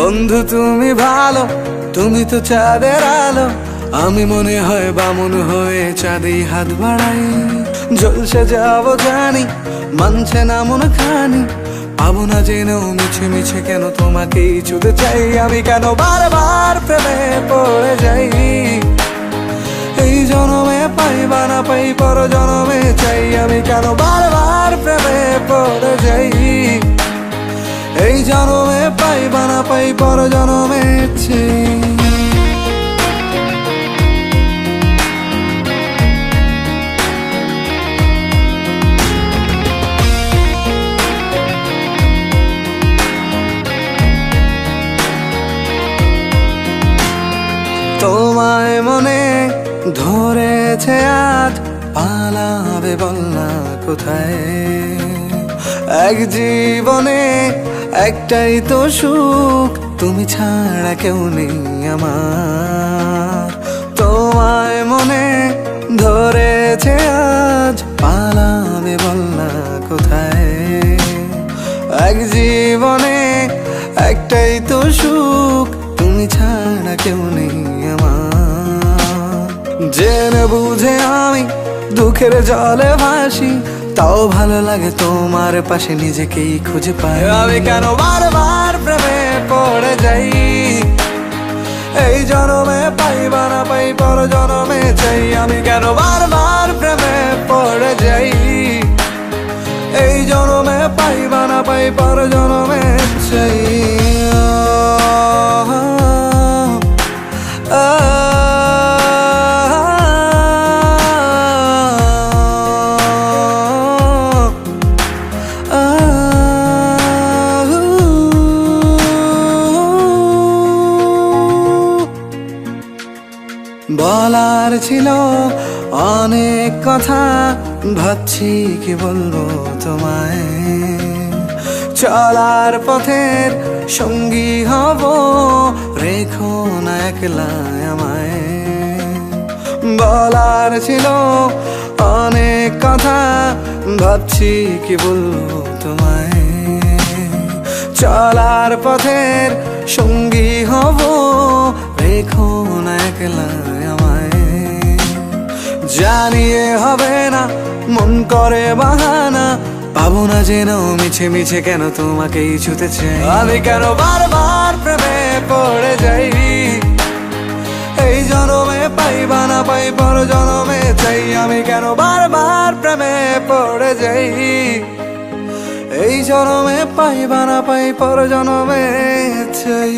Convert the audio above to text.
বন্ধু তুমি ভালো, তুমি তো চাঁদের আলো। আমি মনে হয় বামুন হয়ে চাঁদে হাত বাড়াই। জলসে যাবো জানি, মানছে না মন খানি। পাবো না জেনেও মিছে মিছে কেন তোমাকেই ছুতে চাই। আমি কেন বারবার প্রেমে পড়ে যাই। এই জনমে পাই বা না পাই, পর জনমে চাই। আমি কেন বারবার প্রেমে পড়ে যাই। এই জনমে পাই বা না পাই, পর জনমে চাই। তোমায় মনে ধরেছে আজ, পালাবে বল না কোথায়। এক জীবনে একটাই তো সুখ, তুমি ছাড়া কেউ নেই আমার। তোমায় মনে ধরেছে আজ, পালাবে বল না কোথায়। এক জীবনে একটাই তো সুখ, তুমি ছাড়া কেউ নেই আমার। জেনে বুঝে আমি দুঃখের জলে ভাসি, তাও ভালো লাগে তোমার পাশে নিজেকেই খুঁজে পাই। আমি কেন বারবার প্রেমে পড়ে যাই। এই জনমে পাই বা না পাই, পর জনমে চাই। আমি কেন বারবার প্রেমে পড়ে যাই। এই জনমে পাই বা না পাই, পর জনমে চাই। বলার ছিল অনেক কথা, ভাবছি কি বলবো তোমায়। চলার পথের সঙ্গী হব, রেখো না একলা আমায়। বলার ছিল অনেক কথা, ভাবছি কি বলবো তোমায়। চলার পথের সঙ্গী হব, রেখো না একলা আমায়। জানিয়ে হবে না, মন করে বাহানা। পাবো না জেনেও মিছে মিছে কেন তোমাকেই ছুতে চাই। আমি কেন বারবার প্রেমে পড়ে যাই। এই জনমে পাই বা না পাই, পর জনমে চাই। আমি কেন বারবার প্রেমে পড়ে যাই। এই জনমে পাই বা না পাই, পর জনমে চাই।